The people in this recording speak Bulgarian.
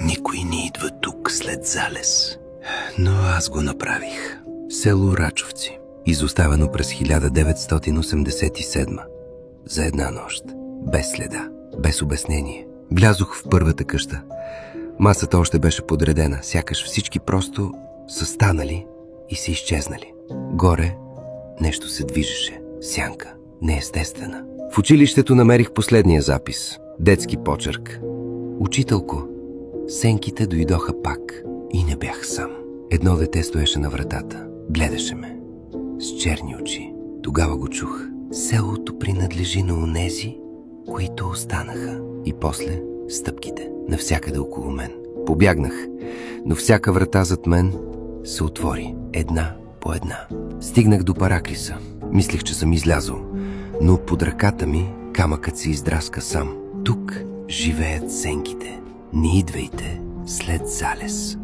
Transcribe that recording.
Никой не идва тук след залез. Но аз го направих. Село Рачовци. Изоставено през 1987. За една нощ. Без следа. Без обяснение. Влязох в първата къща. Масата още беше подредена. Сякаш всички просто са станали и са изчезнали. Горе нещо се движеше. Сянка. Неестествена. В училището намерих последния запис. Детски почерк. Учителко, сенките дойдоха пак и не бях сам. Едно дете стоеше на вратата. Гледаше ме. С черни очи. Тогава го чух. Селото принадлежи на онези, които останаха. И после стъпките. Навсякъде около мен. Побягнах, но всяка врата зад мен се отвори. Една по една. Стигнах до Параклиса. Мислех, че съм излязъл. Но под ръката ми камъкът се издраска сам. Тук живеят сенките. Не идвайте след залез.